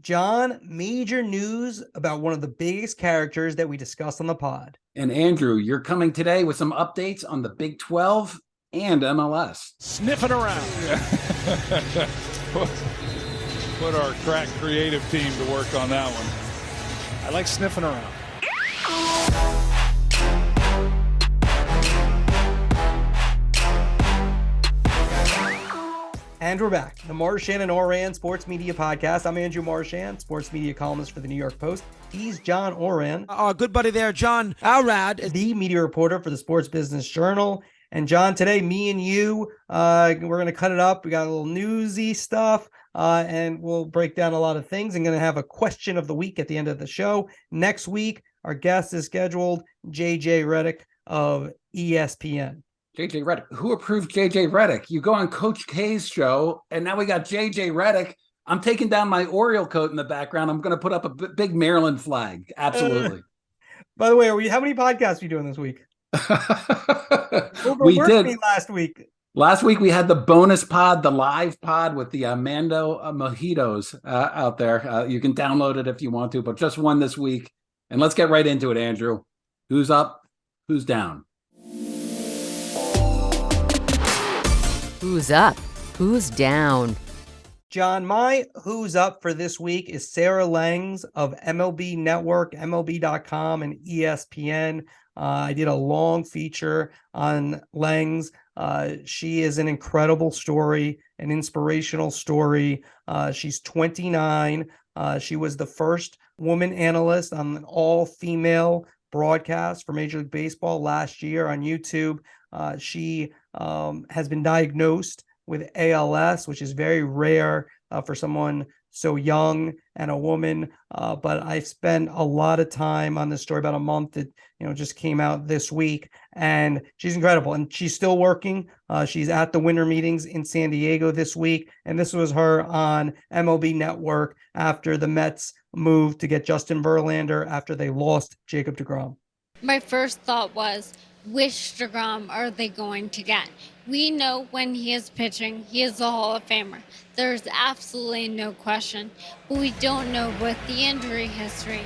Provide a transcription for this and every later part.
John, major news about one of the biggest characters that we discussed on the pod. And Andrew, you're coming today with some updates on the Big 12 and MLS. Sniffing around. Put our crack creative team to work on that one. I like sniffing around. And we're back. The Marchand and Ourand Sports Media Podcast. I'm Andrew Marchand, sports media columnist for the New York Post. He's John Ourand. Our good buddy there, John Ourand, the media reporter for the Sports Business Journal. And John, today, me and you, we're going to cut it up. We got a little newsy stuff, and we'll break down a lot of things. I'm going to have a question of the week at the end of the show. Next week, our guest is scheduled, JJ Redick of ESPN. JJ Redick. Who approved JJ Redick? You go on Coach K's show, and now we got JJ Redick. I'm taking down my Oriole coat in the background. I'm going to put up a big Maryland flag. Absolutely. By the way, how many podcasts are you doing this week? We did last week. Last week we had the bonus pod, the live pod with the Mando Mojitos out there. You can download it if you want to, but just one this week. And let's get right into it, Andrew. Who's up? Who's down? Who's up? Who's down? John, my who's up for this week is Sarah Langs of MLB Network, MLB.com, and ESPN. I did a long feature on Langs. She is an incredible story, an inspirational story. She's 29. She was the first woman analyst on an all-female broadcast for Major League Baseball last year on YouTube. She has been diagnosed with ALS, which is very rare for someone so young and a woman. But I've spent a lot of time on this story, about a month. It just came out this week, and she's incredible. And she's still working. She's at the winter meetings in San Diego this week. And this was her on MLB Network after the Mets moved to get Justin Verlander after they lost Jacob deGrom. My first thought was, which DeGrom are they going to get? We know when he is pitching, he is a Hall of Famer. There's absolutely no question. But we don't know with the injury history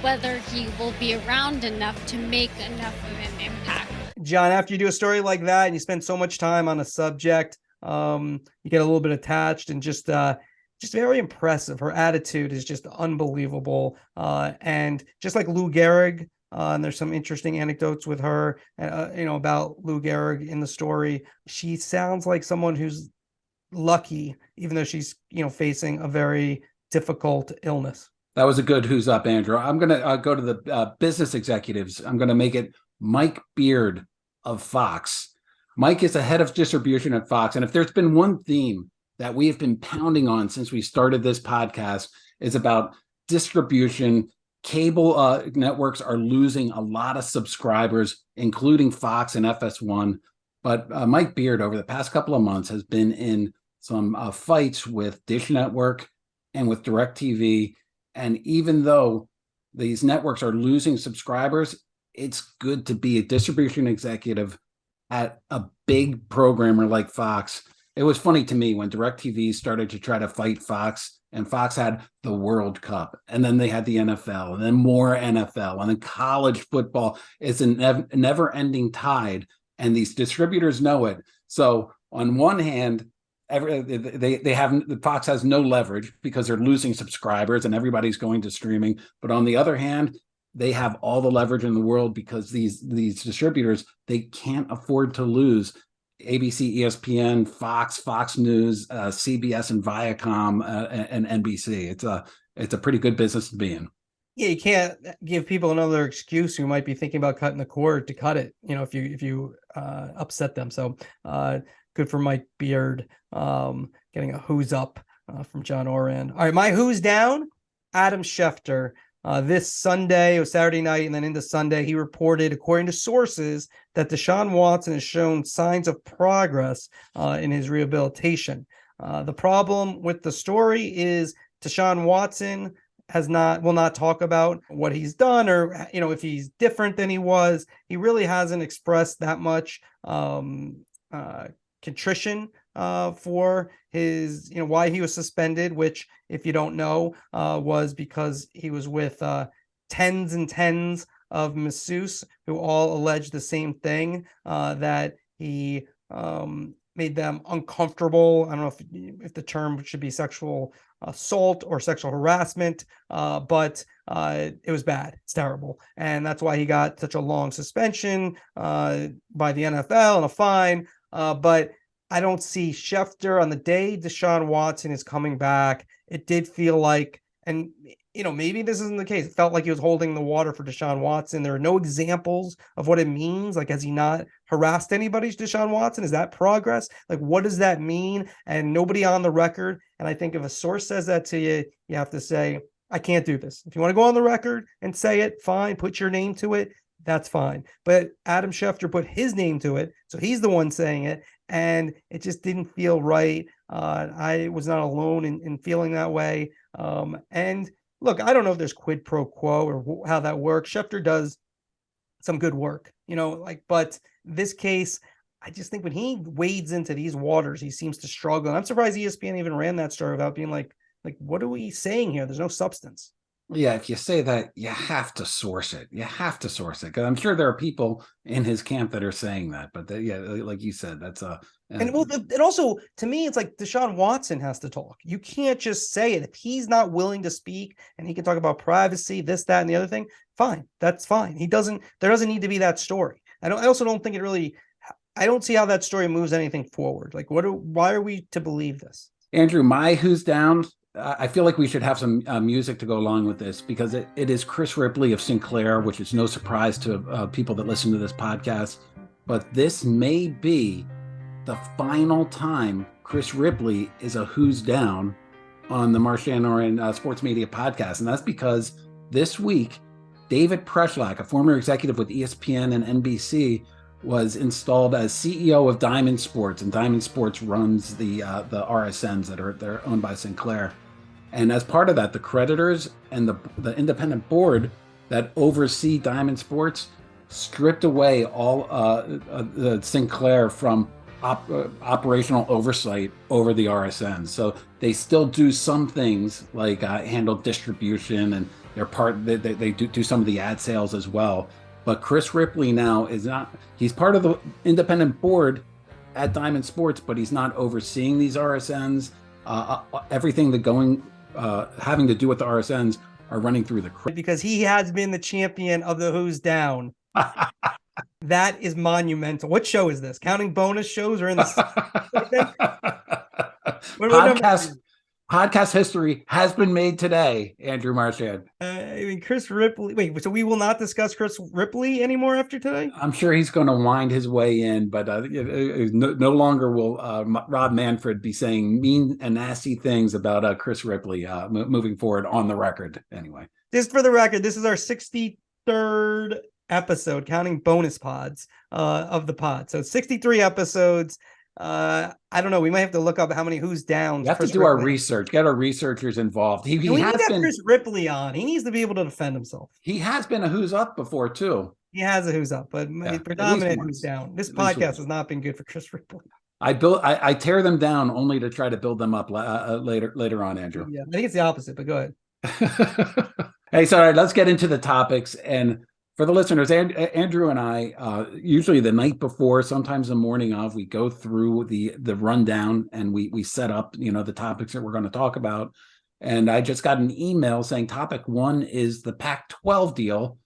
whether he will be around enough to make enough of an impact. John, after you do a story like that and you spend so much time on a subject, you get a little bit attached, and just very impressive. Her attitude is just unbelievable. And just like Lou Gehrig, and there's some interesting anecdotes with her, about Lou Gehrig in the story. She sounds like someone who's lucky, even though she's, facing a very difficult illness. That was a good who's up, Andrew. I'm going to go to the business executives. I'm going to make it Mike Beard of Fox. Mike is the head of distribution at Fox. And if there's been one theme that we have been pounding on since we started this podcast, is about distribution. Cable networks are losing a lot of subscribers, including Fox and FS1. But Mike Beard, over the past couple of months, has been in some fights with Dish Network and with DirecTV. And even though these networks are losing subscribers, it's good to be a distribution executive at a big programmer like Fox. It was funny to me when DirecTV started to try to fight Fox. And Fox had the World Cup, and then they had the NFL, and then more NFL, and then college football. It's a never-ending tide, and these distributors know it. So on one hand, Fox has no leverage because they're losing subscribers, and everybody's going to streaming. But on the other hand, they have all the leverage in the world because these distributors, they can't afford to lose. ABC, ESPN, Fox News, CBS, and Viacom, and NBC. It's a pretty good business to be in. Yeah, you can't give people another excuse who might be thinking about cutting the cord to cut it. If you upset them. So good for Mike Beard getting a who's up from John Ourand. All right, my who's down. Adam Schefter. This Sunday, it was Saturday night, and then into Sunday, he reported, according to sources, that Deshaun Watson has shown signs of progress in his rehabilitation. The problem with the story is Deshaun Watson will not talk about what he's done or, if he's different than he was. He really hasn't expressed that much contrition for his, why he was suspended, which, if you don't know, was because he was with tens and tens of masseuses who all alleged the same thing, that he made them uncomfortable. I don't know if the term should be sexual assault or sexual harassment, but it was bad. It's terrible. And that's why he got such a long suspension by the NFL and a fine. But I don't see Schefter on the day Deshaun Watson is coming back. It did feel like, and maybe this isn't the case. It felt like he was holding the water for Deshaun Watson. There are no examples of what it means. Like, has he not harassed anybody, Deshaun Watson? Is that progress? Like, what does that mean? And nobody on the record. And I think if a source says that to you, you have to say, I can't do this. If you want to go on the record and say it, fine, put your name to it. That's fine. But Adam Schefter put his name to it. So he's the one saying it. And it just didn't feel right. I was not alone in feeling that way. And look, I don't know if there's quid pro quo or how that works. Schefter does some good work, but this case, I just think when he wades into these waters, he seems to struggle. And I'm surprised ESPN even ran that story without being like, what are we saying here? There's no substance. Yeah, if you say that, you have to source it. You have to source it, because I'm sure there are people in his camp that are saying that. But like you said, that's and also, to me, it's like Deshaun Watson has to talk. You can't just say it. If he's not willing to speak and he can talk about privacy, this, that, and the other thing, fine. That's fine. There doesn't need to be that story. I also don't think I don't see how that story moves anything forward. Like, why are we to believe this? Andrew, my who's down. I feel like we should have some music to go along with this, because it is Chris Ripley of Sinclair, which is no surprise to people that listen to this podcast. But this may be the final time Chris Ripley is a who's down on the Marchand and Ourand Sports Media podcast. And that's because this week, David Preschlack, a former executive with ESPN and NBC, was installed as CEO of Diamond Sports, and Diamond Sports runs the RSNs they're owned by Sinclair. And as part of that, the creditors and the independent board that oversee Diamond Sports stripped away all the Sinclair from operational oversight over the RSNs. So they still do some things like handle distribution, and they do some of the ad sales as well. But Chris Ripley now he's part of the independent board at Diamond Sports, but he's not overseeing these RSNs. Everything having to do with the RSNs are running through because he has been the champion of the who's down. That is monumental. What show is this? Counting bonus shows or in the Podcast history has been made today, Andrew Marchand. Chris Ripley. Wait, so we will not discuss Chris Ripley anymore after today? I'm sure he's going to wind his way in, but no longer will Rob Manfred be saying mean and nasty things about Chris Ripley moving forward on the record. Anyway, just for the record, this is our 63rd episode, counting bonus pods of the pod. So 63 episodes. I don't know. We might have to look up how many who's down. We have to do our research, get our researchers involved. We need to have Chris Ripley on. He needs to be able to defend himself. He has been a who's up before, too. He has a who's up, but predominant who's down. This podcast has not been good for Chris Ripley. I tear them down only to try to build them up later on, Andrew. Yeah, I think it's the opposite, but go ahead. Hey, so all right, let's get into the topics. And for the listeners, Andrew and I, usually the night before, sometimes the morning of, we go through the rundown and we set up, the topics that we're going to talk about. And I just got an email saying topic 1 is the Pac-12 deal.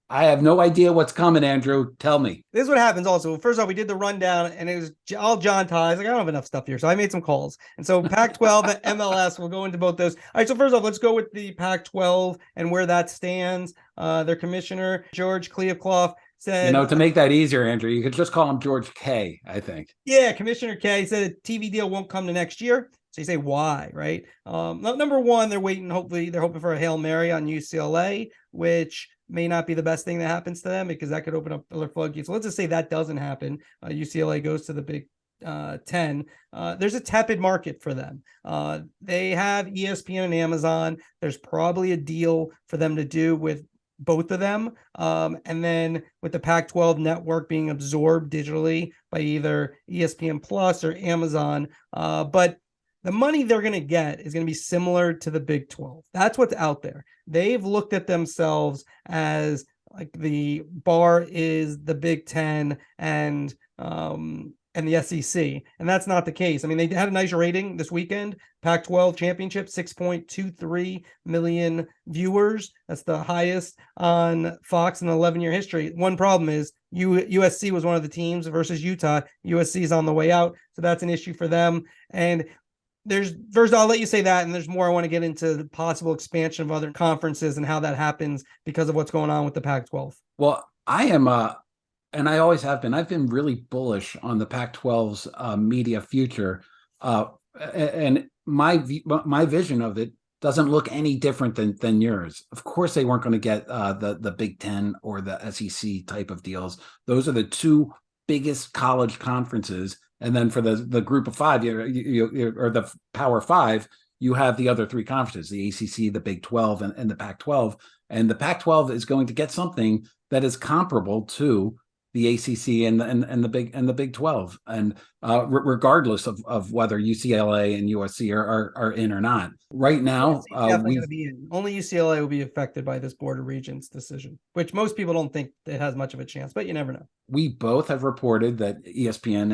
I have no idea what's coming, Andrew. Tell me. This is what happens also. First off, we did the rundown and it was all John ties. Like, I don't have enough stuff here. So I made some calls. And so Pac-12 and MLS, we'll go into both those. All right. So first off, let's go with the Pac-12 and where that stands. Their commissioner, George Kliavkoff, said, to make that easier, Andrew, you could just call him George K, I think. Yeah. Commissioner K said the TV deal won't come to next year. So you say, why, right? Number one, they're hoping for a Hail Mary on UCLA, which may not be the best thing that happens to them because that could open up other floodgates. So let's just say that doesn't happen. UCLA goes to the Big 10. There's a tepid market for them. They have ESPN and Amazon. There's probably a deal for them to do with both of them. And then with the Pac-12 network being absorbed digitally by either ESPN Plus or Amazon. But the money they're going to get is going to be similar to the Big 12. That's what's out there. They've looked at themselves as like the bar is the Big 10 and the SEC. And that's not the case. I mean, they had a nice rating this weekend. Pac-12 championship, 6.23 million viewers. That's the highest on Fox in an 11-year history. One problem is USC was one of the teams versus Utah. USC is on the way out. So that's an issue for them. And first, I'll let you say that. And there's more I want to get into the possible expansion of other conferences and how that happens because of what's going on with the Pac-12. Well, I am and I always have been. I've been really bullish on the Pac-12's media future, and my vision of it doesn't look any different than yours. Of course, they weren't going to get the Big Ten or the SEC type of deals. Those are the two biggest college conferences, and then for the group of five, or the Power Five, you have the other three conferences: the ACC, the Big 12, and the Pac-12. And the Pac-12 is going to get something that is comparable to the ACC and the Big 12, and regardless of whether UCLA and USC are in or not. Right now, only UCLA will be affected by this Board of Regents decision, which most people don't think it has much of a chance, but you never know. We both have reported that ESPN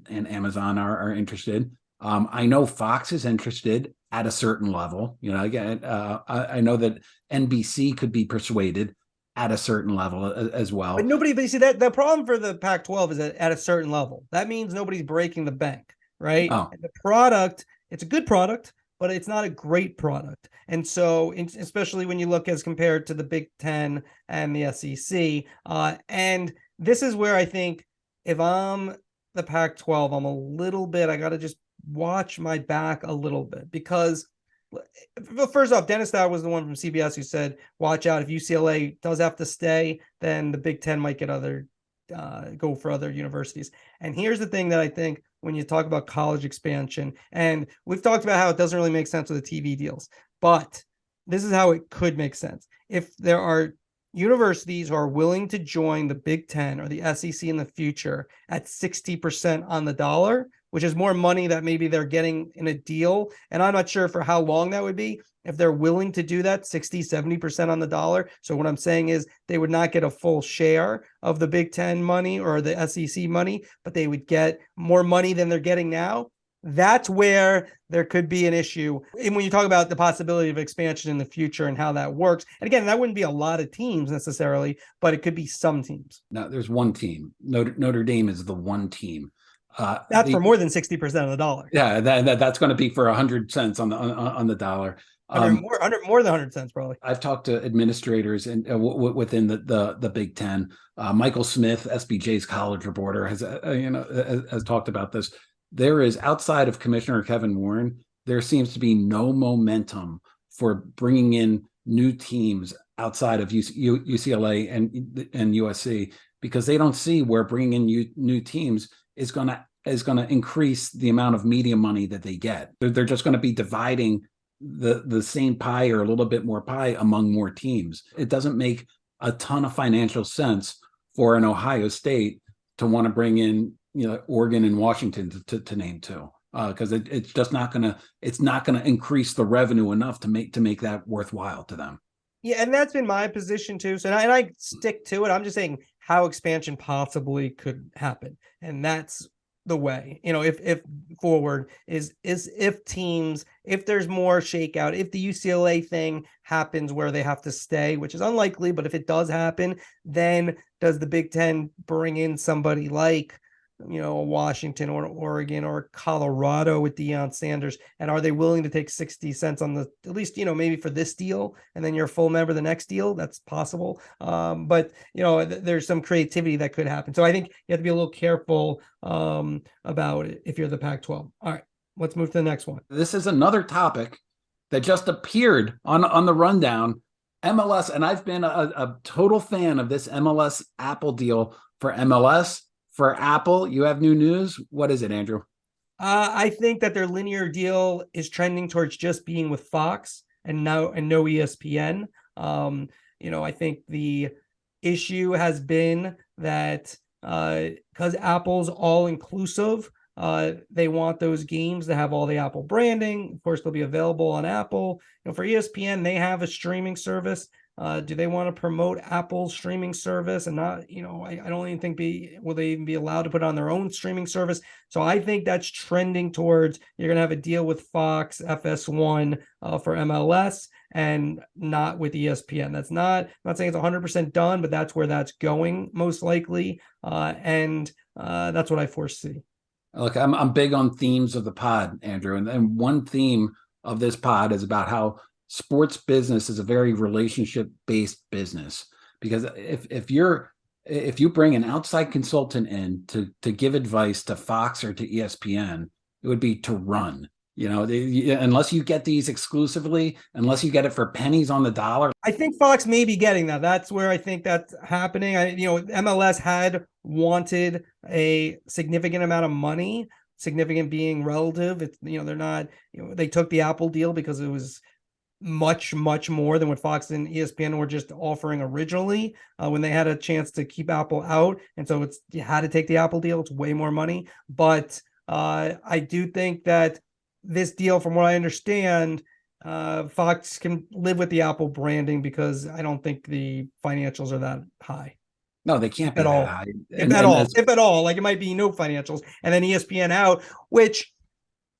and Amazon are interested. I know Fox is interested at a certain level. You know, again, I know that NBC could be persuaded at a certain level as well. But you see that the problem for the Pac-12 is that at a certain level. That means nobody's breaking the bank, right? Oh. And the product, it's a good product, but it's not a great product. And so, especially when you look as compared to the Big 10 and the SEC, and this is where I think if I'm the Pac-12, I'm a little bit, I got to just watch my back a little bit because first off, Dennis Dowd was the one from CBS who said, watch out, if UCLA does have to stay, then the Big 10 might get go for other universities. And here's the thing that I think when you talk about college expansion, and we've talked about how it doesn't really make sense with the TV deals, but this is how it could make sense. If there are universities who are willing to join the Big 10 or the SEC in the future at 60% on the dollar, which is more money that maybe they're getting in a deal. And I'm not sure for how long that would be. If they're willing to do that, 60, 70% on the dollar. So what I'm saying is they would not get a full share of the Big 10 money or the SEC money, but they would get more money than they're getting now. That's where there could be an issue. And when you talk about the possibility of expansion in the future and how that works, and again, that wouldn't be a lot of teams necessarily, but it could be some teams. No, there's one team. Notre Dame is the one team. That's for more than 60% of the dollar. Yeah, that's going to be for 100 cents on the dollar. More than 100 cents probably. I've talked to administrators within the Big Ten. Michael Smith, SBJ's college reporter, has talked about this. There is, outside of Commissioner Kevin Warren, there seems to be no momentum for bringing in new teams outside of UCLA and USC, because they don't see where bringing in new teams is going to increase the amount of media money that they get. They're just going to be dividing the same pie or a little bit more pie among more teams. It doesn't make a ton of financial sense for an Ohio State to want to bring in, Oregon and Washington to name two, because it's just not going to increase the revenue enough to make that worthwhile to them. Yeah, and that's been my position too. So, and I stick to it. I'm just saying how expansion possibly could happen, and that's the way. If forward is if teams, if there's more shakeout, if the UCLA thing happens where they have to stay, which is unlikely, but if it does happen, then does the Big Ten bring in somebody like Washington or Oregon or Colorado with Deion Sanders, and are they willing to take 60 cents on the, at least, maybe for this deal, and then you're a full member the next deal? That's possible. But there's some creativity that could happen. So I think you have to be a little careful about it if you're the Pac-12. All right, let's move to the next one. This is another topic that just appeared on the rundown. MLS, and I've been a total fan of this MLS Apple deal for MLS. For Apple, you have new news. What is it, Andrew? I think that their linear deal is trending towards just being with Fox and no ESPN. I think the issue has been that because Apple's all inclusive, they want those games to have all the Apple branding. Of course, they'll be available on Apple. For ESPN, they have a streaming service. Do they want to promote Apple's streaming service and not, I don't even think will they even be allowed to put on their own streaming service? So I think that's trending towards you're going to have a deal with Fox, FS1 for MLS and not with ESPN. I'm not saying it's 100% done, but that's where that's going most likely. And that's what I foresee. Look, I'm big on themes of the pod, Andrew. And one theme of this pod is about how sports business is a very relationship-based business, because if you bring an outside consultant in to give advice to Fox or to ESPN, it would be to run. Unless you get these exclusively, unless you get it for pennies on the dollar. I think Fox may be getting that. That's where I think that's happening. MLS had wanted a significant amount of money, significant being relative. It's, they're not, they took the Apple deal because it was much, much more than what Fox and ESPN were just offering originally when they had a chance to keep Apple out. And so you had to take the Apple deal. It's way more money. But I do think that this deal, from what I understand, Fox can live with the Apple branding because I don't think the financials are that high. No, they can't be at all. that high. If at all, like it might be no financials, and then ESPN out, which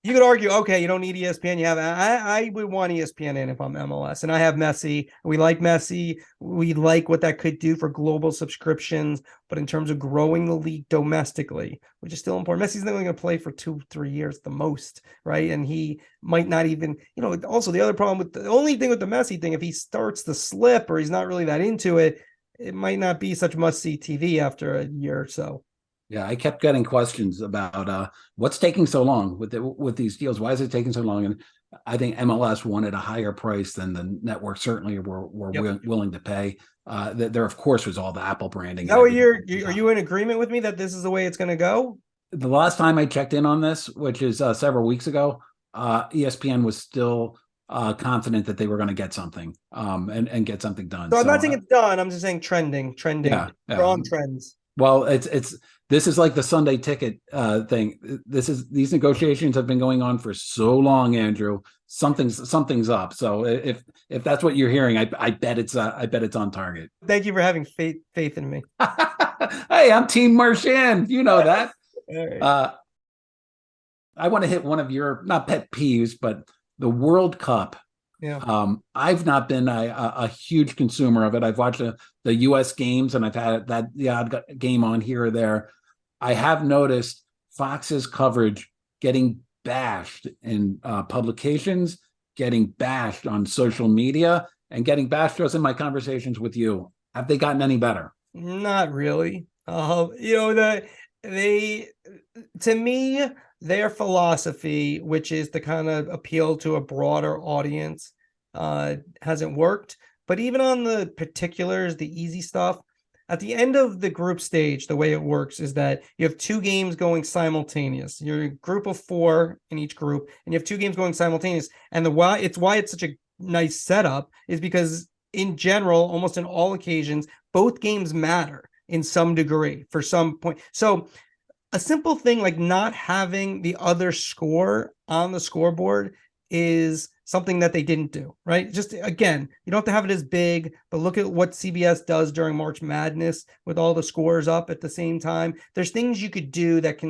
you could argue, okay, you don't need ESPN. You have, I would want ESPN in if I'm MLS, and I have Messi. We like Messi. We like what that could do for global subscriptions, but in terms of growing the league domestically, which is still important, Messi's only going to play for 2-3 years the most, right? And he might not even, also the other problem with the only thing with the Messi thing, if he starts to slip or he's not really that into it, it might not be such must-see TV after a year or so. Yeah, I kept getting questions about what's taking so long with these deals. Why is it taking so long? And I think MLS wanted a higher price than the network certainly were willing to pay. There, of course, was all the Apple branding. Are you in agreement with me that this is the way it's going to go? The last time I checked in on this, which is several weeks ago, ESPN was still confident that they were going to get something and get something done. So I'm not saying it's done. I'm just saying trending. Yeah. We're on trends. Well, this is like the Sunday ticket thing. These negotiations have been going on for so long, Andrew. Something's up. So if that's what you're hearing, I bet it's on target. Thank you for having faith in me. Hey, I'm Team Marchand. You know that. Right. I want to hit one of your not pet peeves, but the World Cup. Yeah. I've not been a huge consumer of it. I've watched the U.S. games, and I've had the odd game on here or there. I have noticed Fox's coverage getting bashed in publications, getting bashed on social media, and getting bashed just in my conversations with you. Have they gotten any better? Not really. To me, their philosophy, which is to kind of appeal to a broader audience, hasn't worked. But even on the particulars, the easy stuff, at the end of the group stage, the way it works is that you have two games going simultaneous. You're a group of 4 in each group, and you have two games going simultaneous. And why it's such a nice setup is because in general, almost in all occasions, both games matter in some degree for some point. So a simple thing like not having the other score on the scoreboard is something that they didn't do, right? Just again, you don't have to have it as big, but look at what CBS does during March Madness with all the scores up at the same time. There's things you could do that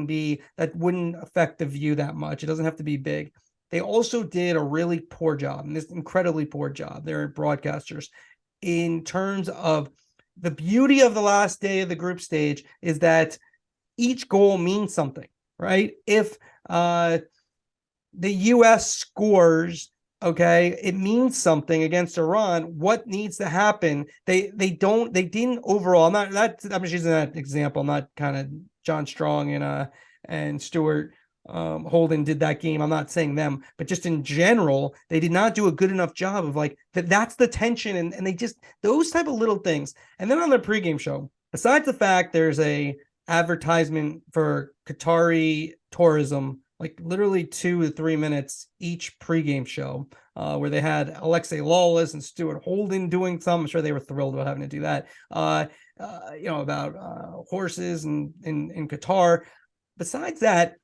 wouldn't affect the view that much. It doesn't have to be big. They also did a really poor job, and this incredibly poor job, they're broadcasters, in terms of the beauty of the last day of the group stage is that each goal means something, right? If the U.S. scores, okay, it means something against Iran. What needs to happen? They didn't overall. I'm just using that example. Not kind of John Strong and Stuart Holden did that game. I'm not saying them, but just in general, they did not do a good enough job of like that's the tension, and they just those type of little things. And then on the pregame show, besides the fact there's a advertisement for Qatari tourism like literally 2 to 3 minutes each pregame show, where they had Alexei Lawless and Stuart Holden doing some. I'm sure they were thrilled about having to do that. About horses and in Qatar. Besides that,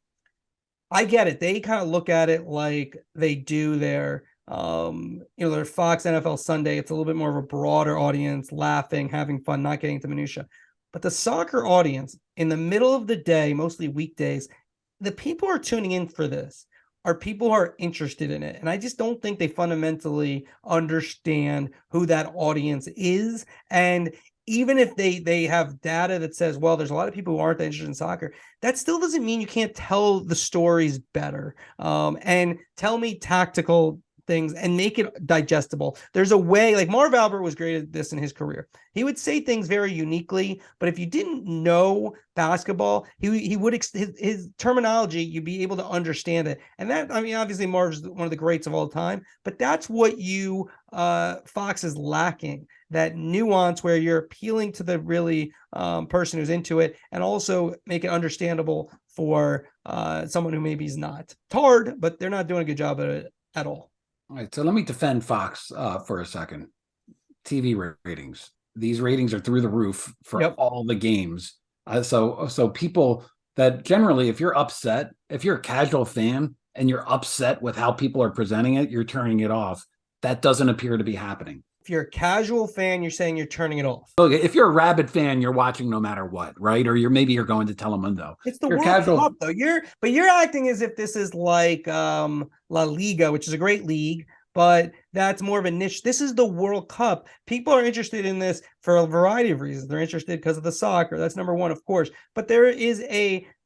I get it. They kind of look at it like they do their their Fox NFL Sunday. It's a little bit more of a broader audience, laughing, having fun, not getting into minutia. But the soccer audience in the middle of the day, mostly weekdays, the people who are tuning in for this are people who are interested in it. And I just don't think they fundamentally understand who that audience is. And even if they have data that says, well, there's a lot of people who aren't that interested in soccer, that still doesn't mean you can't tell the stories better and tell me tactical things and make it digestible. There's a way, like Marv Albert was great at this in his career. He would say things very uniquely, but if you didn't know basketball, he would his terminology, you'd be able to understand it. And that, I mean, obviously Marv's one of the greats of all time, but that's what Fox is lacking, that nuance where you're appealing to the really person who's into it and also make it understandable for someone who maybe is not. It's hard, but they're not doing a good job at it at all. All right, so let me defend Fox for a second. TV ratings. These ratings are through the roof for all the games. So people that generally, if you're upset, if you're a casual fan and you're upset with how people are presenting it, you're turning it off. That doesn't appear to be happening. If you're a casual fan, you're saying you're turning it off. Okay, if you're a rabid fan, you're watching no matter what, right? Or you're going to Telemundo. It's the World Cup, though. You're acting as if this is like La Liga, which is a great league, but that's more of a niche. This is the World Cup. People are interested in this for a variety of reasons. They're interested because of the soccer. That's number one, of course. But there is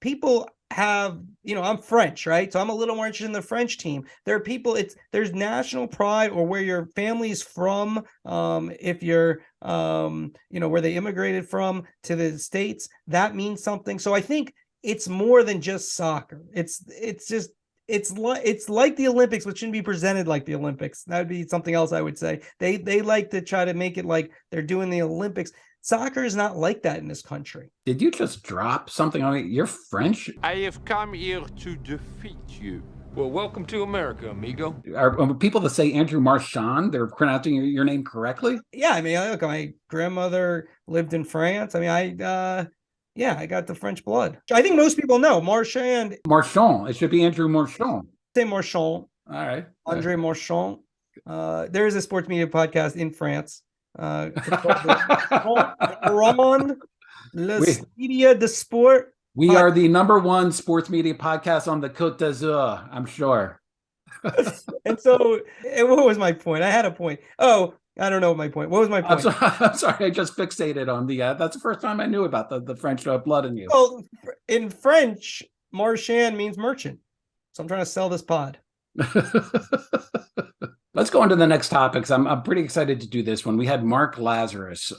people have, I'm French, right? So I'm a little more interested in the French team. There are people, there's national pride or where your family's from. If you're, where they immigrated from to the States, that means something. So I think it's more than just soccer. It's like the Olympics, but shouldn't be presented like the Olympics. That would be something else I would say. They like to try to make it like they're doing the Olympics. Soccer is not like that in this country. Did you just drop something on me? You're French? I have come here to defeat you. Well, welcome to America, amigo. Are people that say Andrew Marchand, they're pronouncing your name correctly? Yeah, I mean, look, my grandmother lived in France. I mean, I got the French blood. I think most people know Marchand. Marchand. It should be Andrew Marchand. Say Marchand. All right. Andre Marchand. There is a sports media podcast in France. Ourand, Les Media de Sport. We are the number one sports media podcast on the Côte d'Azur, I'm sure. And so, what was my point? I had a point. Oh, I don't know what my point. What was my point? I'm sorry. I just fixated on the. That's the first time I knew about the French blood in you. Well, in French, Marchand means merchant. So I'm trying to sell this pod. Let's go on to the next topics. I'm pretty excited to do this one. We had Mark Lazarus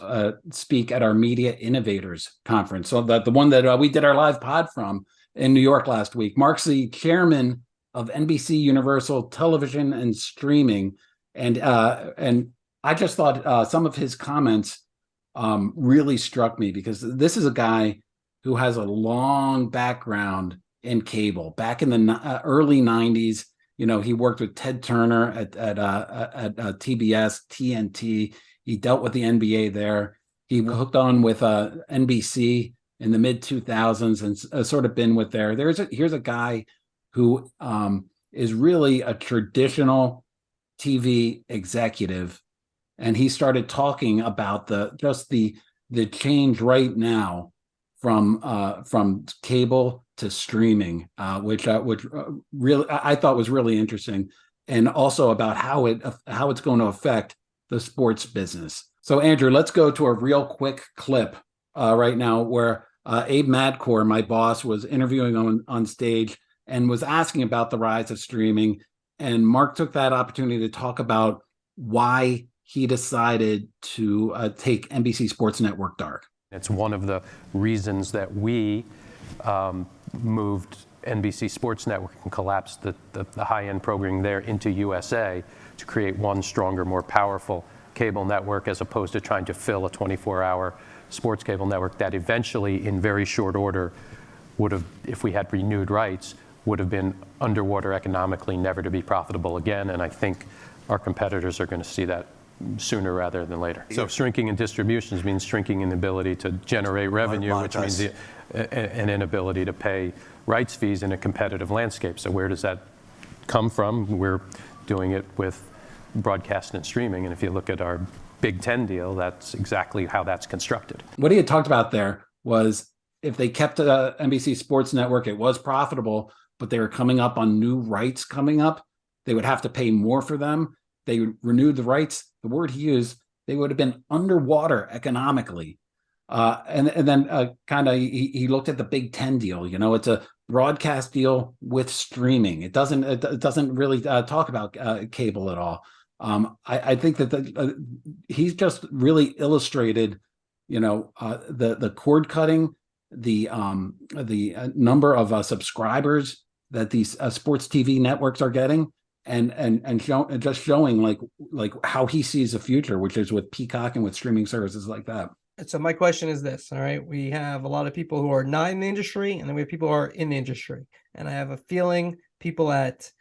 speak at our Media Innovators Conference. So the one that we did our live pod from in New York last week. Mark's the chairman of NBC Universal Television and Streaming. And I just thought some of his comments really struck me because this is a guy who has a long background in cable. Back in the early 90s, he worked with Ted Turner at TBS, TNT. He dealt with the NBA there. He hooked on with NBC in the mid 2000s and sort of been with there. Here's a guy who is really a traditional TV executive, and he started talking about the change right now from cable to streaming, which really I thought was really interesting, and also about how it's going to affect the sports business. So, Andrew, let's go to a real quick clip right now where Abe Madcore, my boss, was interviewing on stage and was asking about the rise of streaming, and Mark took that opportunity to talk about why he decided to take NBC Sports Network dark. It's one of the reasons that we moved NBC Sports Network and collapsed the high-end programming there into USA to create one stronger, more powerful cable network, as opposed to trying to fill a 24-hour sports cable network that eventually, in very short order, would have, if we had renewed rights, would have been underwater economically, never to be profitable again. And I think our competitors are going to see that sooner rather than later. So shrinking in distributions means shrinking in the ability to generate revenue, which means an inability to pay rights fees in a competitive landscape. So where does that come from? We're doing it with broadcast and streaming. And if you look at our Big Ten deal, that's exactly how that's constructed. What he had talked about there was if they kept NBC Sports Network, it was profitable, but they were coming up on new rights coming up. They would have to pay more for them. They renewed the rights. The word he used, they would have been underwater economically. And then kind of he looked at the Big Ten deal. You know, it's a broadcast deal with streaming. It doesn't really talk about cable at all. I think that he's just really illustrated, you know, the cord cutting, the number of subscribers that these sports TV networks are getting, and just showing like how he sees the future, which is with Peacock and with streaming services like that. So my question is this, all right? We have a lot of people who are not in the industry, and then we have people who are in the industry. And I have a feeling people at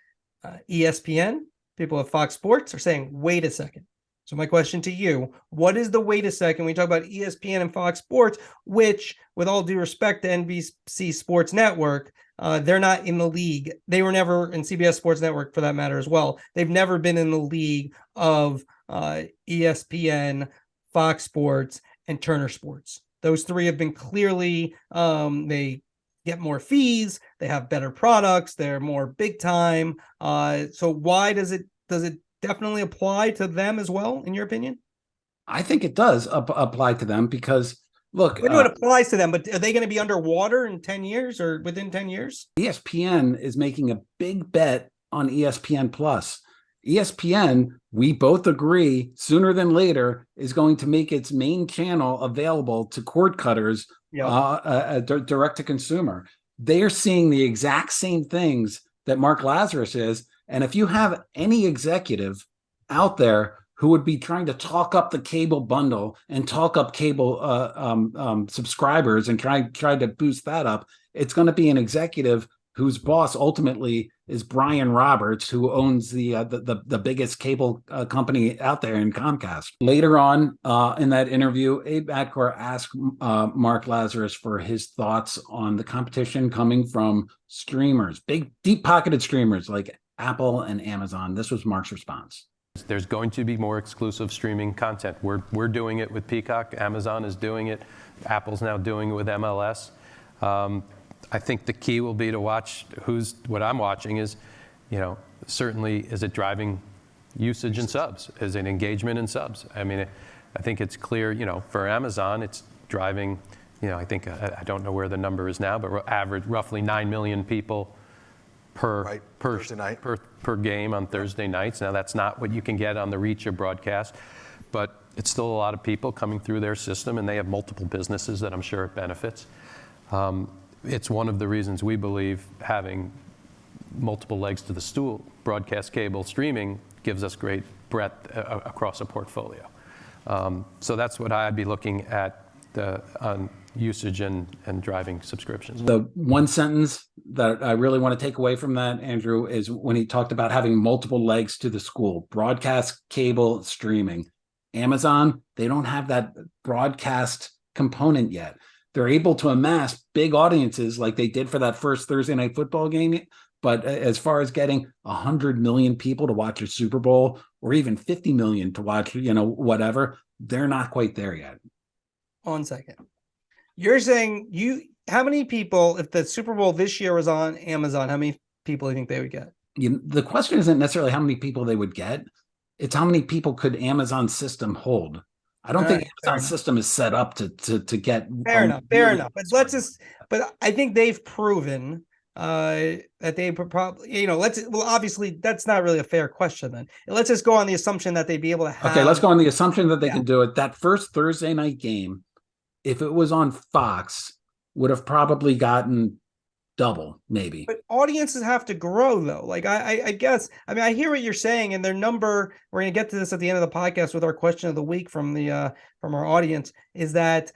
ESPN, people at Fox Sports are saying, wait a second. So my question to you, what is the wait a second when we talk about ESPN and Fox Sports, which, with all due respect to NBC Sports Network, they're not in the league. They were never in CBS Sports Network for that matter as well. They've never been in the league of ESPN, Fox Sports, and Turner Sports. Those three have been clearly, they get more fees, they have better products, they're more big time. So why does it definitely apply to them as well, in your opinion? I think it does apply to them because, look, I know it applies to them, but are they going to be underwater in 10 years or within 10 years? ESPN is making a big bet on ESPN Plus. ESPN, we both agree, sooner than later, is going to make its main channel available to cord cutters, direct to consumer. They are seeing the exact same things that Mark Lazarus is. And if you have any executive out there who would be trying to talk up the cable bundle and talk up cable subscribers and try to boost that up, it's going to be an executive whose boss ultimately is Brian Roberts, who owns the biggest cable company out there in Comcast. Later on in that interview, Abe Adkor asked Mark Lazarus for his thoughts on the competition coming from streamers, big, deep-pocketed streamers like Apple and Amazon. This was Mark's response. There's going to be more exclusive streaming content. We're doing it with Peacock. Amazon is doing it. Apple's now doing it with MLS. I think the key will be to watch what I'm watching is, you know, certainly is it driving usage and subs? Is it engagement and subs? I mean, I think it's clear, you know, for Amazon, it's driving, you know, I think, I don't know where the number is now, but average roughly 9 million people per game on Thursday nights. Now, that's not what you can get on the reach of broadcast, but it's still a lot of people coming through their system, and they have multiple businesses that I'm sure it benefits. It's one of the reasons we believe having multiple legs to the stool, broadcast, cable, streaming, gives us great breadth across a portfolio. So that's what I'd be looking at on usage and driving subscriptions. The one sentence that I really want to take away from that, Andrew, is when he talked about having multiple legs to the stool, broadcast, cable, streaming. Amazon, they don't have that broadcast component yet. They're able to amass big audiences like they did for that first Thursday night football game. But as far as getting 100 million people to watch a Super Bowl or even 50 million to watch, you know, whatever, they're not quite there yet. 1 second. You're saying how many people, if the Super Bowl this year was on Amazon, how many people do you think they would get? The question isn't necessarily how many people they would get. It's how many people could Amazon's system hold. I don't think Amazon's system is set up to get. Fair enough. But I think they've proven that they probably, you know, obviously that's not really a fair question then. Let's just go on the assumption that they'd be able to have. Okay, let's go on the assumption that they can do it. That first Thursday night game, if it was on Fox, would have probably gotten double, maybe. But audiences have to grow, though. Like I guess, I mean, I hear what you're saying, and their number. We're going to get to this at the end of the podcast with our question of the week from our audience. Is that,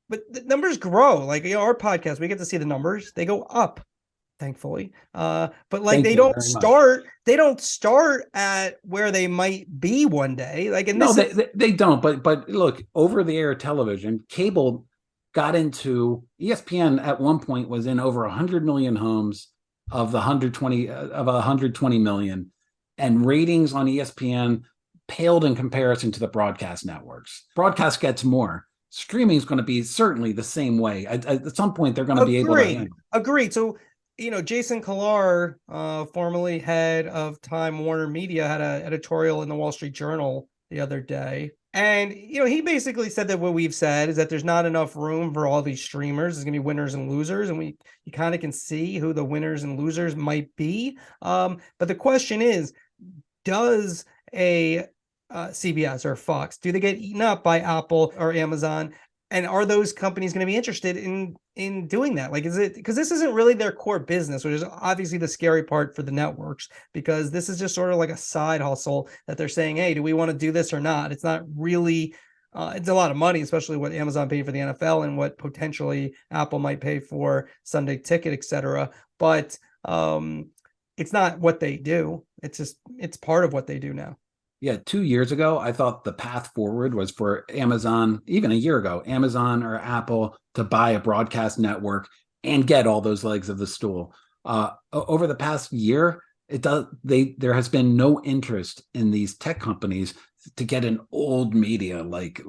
but the numbers grow. Like, you know, our podcast, we get to see the numbers; they go up. thankfully. But like Thank they you don't very much. start at where they might be one day. Like, and No, this is they don't. But look, over the air television, cable got into ESPN at one point was in over 100 million homes of the 120 million, and ratings on ESPN paled in comparison to the broadcast networks. Broadcast gets more. Streaming is going to be certainly the same way. At some point, they're going to be able to handle. Agreed. So, Jason Kilar, formerly head of Time Warner Media, had an editorial in the Wall Street Journal the other day. And, he basically said that what we've said is that there's not enough room for all these streamers. There's going to be winners and losers. And you kind of can see who the winners and losers might be. But the question is, does a CBS or Fox, do they get eaten up by Apple or Amazon? And are those companies going to be interested in doing that? Like, is it because this isn't really their core business, which is obviously the scary part for the networks, because this is just sort of like a side hustle that they're saying, hey, do we want to do this or not? It's not really, it's a lot of money, especially what Amazon paid for the NFL and what potentially Apple might pay for Sunday Ticket, etc. But it's not what they do. It's part of what they do now. Yeah, 2 years ago, I thought the path forward was for Amazon, even a year ago, Amazon or Apple to buy a broadcast network and get all those legs of the stool. Over the past year, there has been no interest in these tech companies to get an old media like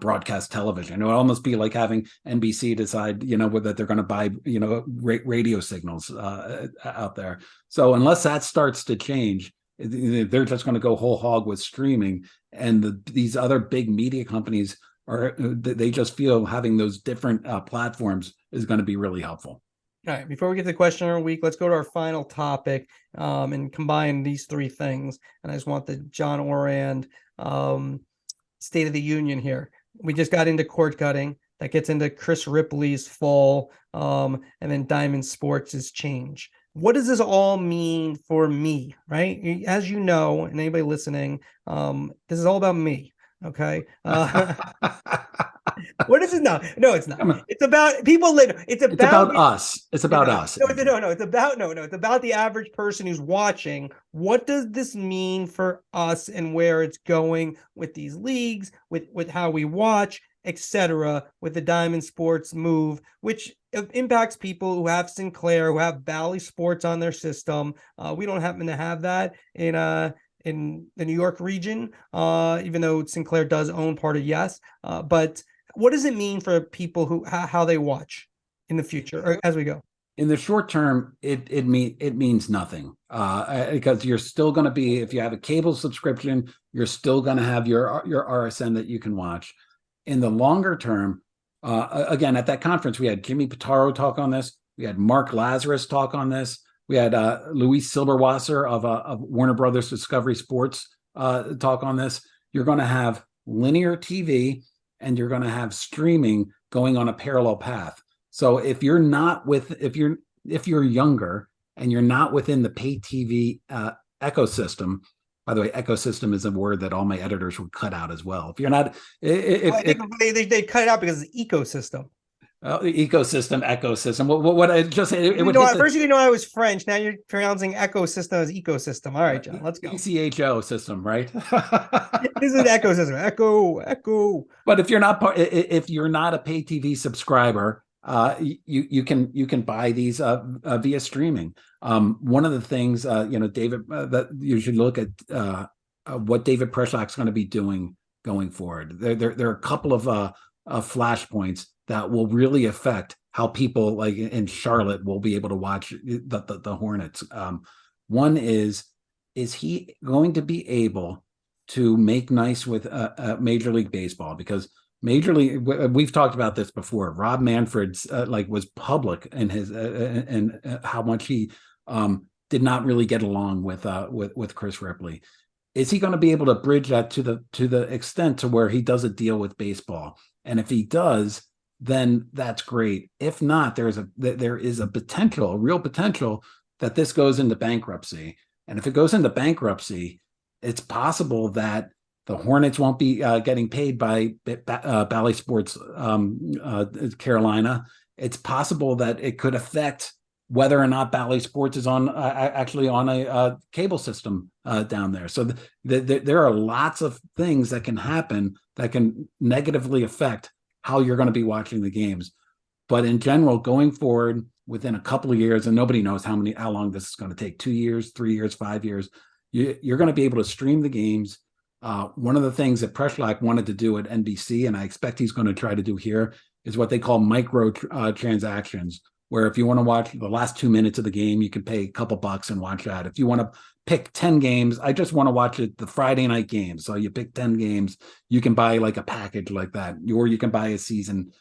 broadcast television. It would almost be like having NBC decide, whether they're going to buy, radio signals out there. So unless that starts to change, they're just going to go whole hog with streaming, and these other big media companies they just feel having those different platforms is going to be really helpful. All right, before we get to the question of the week, let's go to our final topic and combine these three things. And I just want the John Ourand State of the Union here. We just got into cord cutting. That gets into Chris Ripley's fall, and then Diamond Sports' change. What does this all mean for me, right? As you know, and anybody listening, this is all about me, okay? What is it now? No, it's not. It's about people. It's about us. It's about us. No, it's about the average person who's watching. What does this mean for us and where it's going with these leagues, with how we watch, etc., with the Diamond Sports move, which impacts people who have Sinclair, who have Bally Sports on their system. We don't happen to have that in the New York region, even though Sinclair does own part of Yes. But what does it mean for people who how they watch in the future or as we go? In the short term, it means nothing, because you're still going to be, if you have a cable subscription, you're still going to have your RSN that you can watch. In the longer term, again, at that conference, we had Jimmy Pitaro talk on this. We had Mark Lazarus talk on this. We had Luis Silberwasser of Warner Brothers Discovery Sports talk on this. You're going to have linear TV and you're going to have streaming going on a parallel path. So if you're younger and you're not within the pay TV ecosystem. By the way, ecosystem is a word that all my editors would cut out as well. If you're not, I think they cut it out because it's ecosystem. Ecosystem. What I just say? First, you didn't know I was French. Now you're pronouncing ecosystem as ecosystem. All right, John, let's go. ECHO system, right? This is an ecosystem. Echo. But if you're not a pay TV subscriber, you can buy these via streaming. One of the things, David, that you should look at what David Preshak's going to be doing going forward. There are a couple of flashpoints that will really affect how people like in Charlotte will be able to watch the Hornets. One is he going to be able to make nice with Major League Baseball? Because Major League, we've talked about this before. Rob Manfred's was public in his and how much he did not really get along with Chris Ripley. Is he going to be able to bridge that to the extent to where he does a deal with baseball? And if he does, then that's great. If not, there is a real potential that this goes into bankruptcy. And if it goes into bankruptcy, it's possible that the Hornets won't be getting paid by Bally Sports Carolina. It's possible that it could affect whether or not Bally Sports is on actually on a cable system down there. So there are lots of things that can happen that can negatively affect how you're going to be watching the games. But in general, going forward within a couple of years, and nobody knows how long this is going to take, 2 years, 3 years, 5 years, you're going to be able to stream the games. One of the things that Preschlack wanted to do at NBC, and I expect he's going to try to do here, is what they call micro transactions, where if you want to watch the last 2 minutes of the game, you can pay a couple bucks and watch that. If you want to pick 10 games, I just want to watch the Friday night games. So you pick 10 games, you can buy like a package like that, or you can buy a season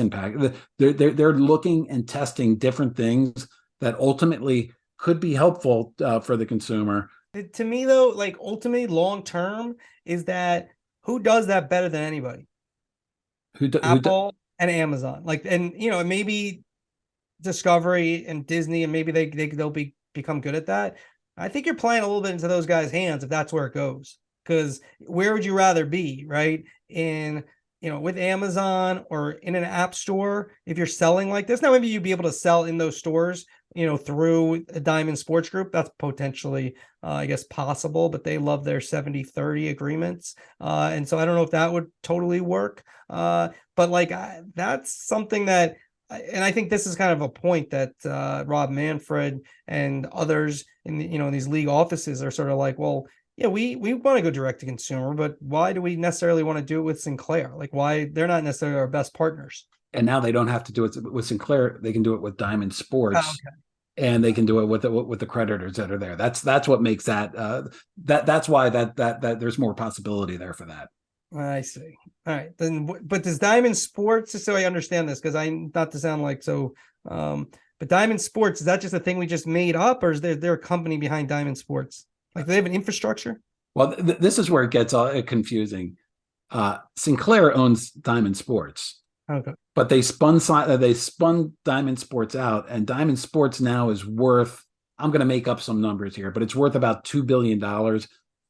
pack. They're looking and testing different things that ultimately could be helpful for the consumer. To me, though, like ultimately long term is that who does that better than anybody? Apple and Amazon. Like, and maybe Discovery and Disney, and maybe they'll become good at that. I think you're playing a little bit into those guys' hands if that's where it goes. Because where would you rather be, right? With Amazon or in an app store, if you're selling like this. Now, maybe you'd be able to sell in those stores, through a Diamond Sports Group. That's potentially, I guess, possible, but they love their 70-30 agreements. And so I don't know if that would totally work. But that's something that, and I think this is kind of a point that Rob Manfred and others in these league offices are sort of like, well, yeah, we want to go direct to consumer, but why do we necessarily want to do it with Sinclair? Like, why they're not necessarily our best partners. And now they don't have to do it with Sinclair; they can do it with Diamond Sports, and they can do it with the creditors that are there. That's what makes that that's why that there's more possibility there for that. I see. All right, then. But does Diamond Sports? Just so I understand this, because I'm not to sound like so. But Diamond Sports, is that just a thing we just made up, or is there a company behind Diamond Sports? Like, do they have an infrastructure? Well, this is where it gets all confusing. Sinclair owns Diamond Sports, okay, but they spun Diamond Sports out, and Diamond Sports now is worth, I'm going to make up some numbers here, but it's worth about $2 billion.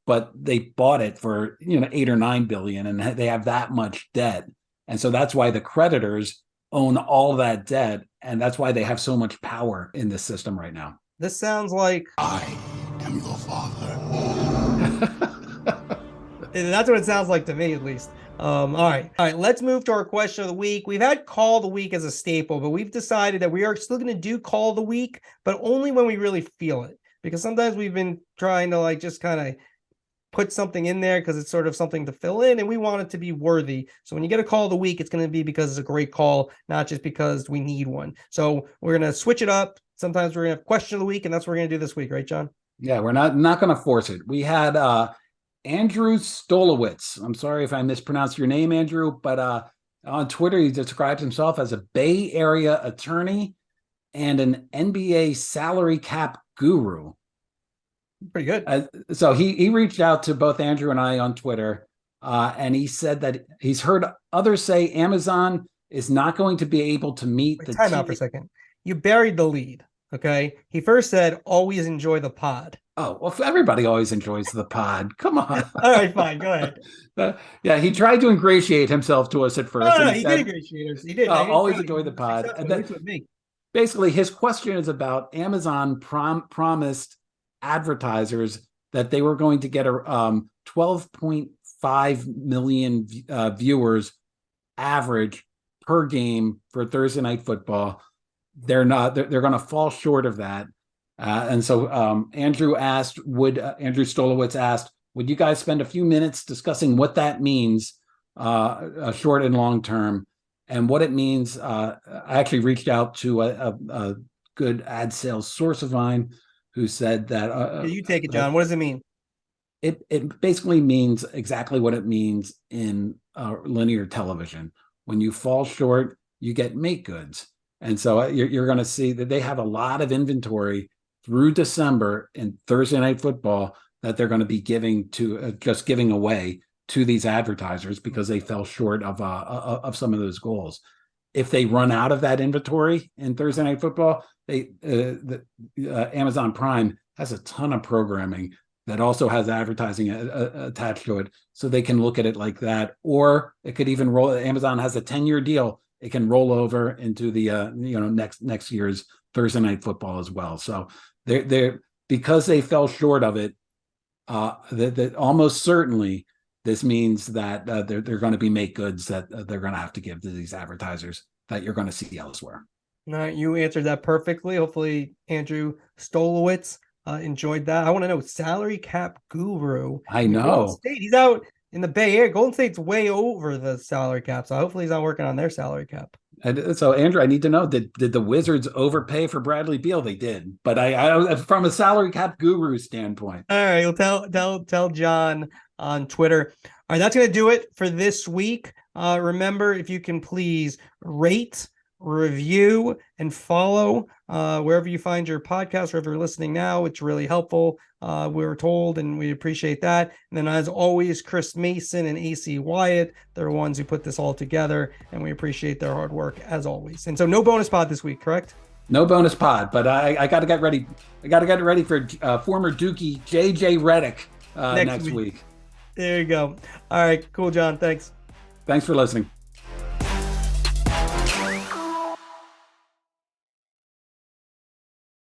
But they bought it for $8 or $9 billion, and they have that much debt, and so that's why the creditors own all that debt, and that's why they have so much power in this system right now. This sounds like I am your father. That's what it sounds like to me, at least. All right. Let's move to our question of the week. We've had Call of the Week as a staple, but we've decided that we are still going to do Call of the Week, but only when we really feel it. Because sometimes we've been trying to just kind of put something in there because it's sort of something to fill in, and we want it to be worthy. So when you get a Call of the Week, it's going to be because it's a great call, not just because we need one. So we're going to switch it up. Sometimes we're going to have Question of the Week, and that's what we're going to do this week, right, John? Yeah, we're not going to force it. We had Andrew Stolowitz. I'm sorry if I mispronounced your name, Andrew, but on Twitter, he describes himself as a Bay Area attorney and an NBA salary cap guru. Pretty good. So he reached out to both Andrew and I on Twitter, and he said that he's heard others say Amazon is not going to be able to meet the time out for a second. You buried the lead. Okay. He first said, always enjoy the pod. Oh, well, everybody always enjoys the pod. Come on. All right, fine. Go ahead. Yeah, he tried to ingratiate himself to us at first. No, he did ingratiate us. He did. Always enjoy the pod. And then, basically, his question is about Amazon promised advertisers that they were going to get 12.5 million viewers average per game for Thursday Night Football. They're not. They're going to fall short of that. And so Andrew Stolowitz asked, would you guys spend a few minutes discussing what that means, short and long term, and what it means? I actually reached out to a good ad sales source of mine who said that. You take it, John. What does it mean? It basically means exactly what it means in linear television. When you fall short, you get make goods. And so you're going to see that they have a lot of inventory through December in Thursday Night Football that they're going to be giving away to these advertisers because they fell short of some of those goals. If they run out of that inventory in Thursday Night Football, Amazon Prime has a ton of programming that also has advertising attached to it, so they can look at it like that. Or it could even roll. Amazon has a 10-year deal. It can roll over into the next year's Thursday Night Football as well. So they're because they fell short of it. That almost certainly this means that they're going to be make goods that they're going to have to give to these advertisers that you're going to see elsewhere. No, you answered that perfectly. Hopefully, Andrew Stolowitz enjoyed that. I want to know salary cap guru. I know. He's out in the Bay Area. Golden State's way over the salary cap, so hopefully he's not working on their salary cap. And so, Andrew, I need to know: did the Wizards overpay for Bradley Beal? They did, but I from a salary cap guru standpoint. All right, we'll tell John on Twitter. All right, that's going to do it for this week. Remember, if you can please rate, review, and follow wherever you find your podcast, wherever you're listening now. It's really helpful. We're told, and we appreciate that. And then, as always, Chris Mason and AC Wyatt, they're the ones who put this all together, and we appreciate their hard work as always. And so, no bonus pod this week, correct? No bonus pod, but I got to get ready. I got to get ready for former Dookie JJ Redick next week. There you go. All right, cool, John. Thanks. Thanks for listening.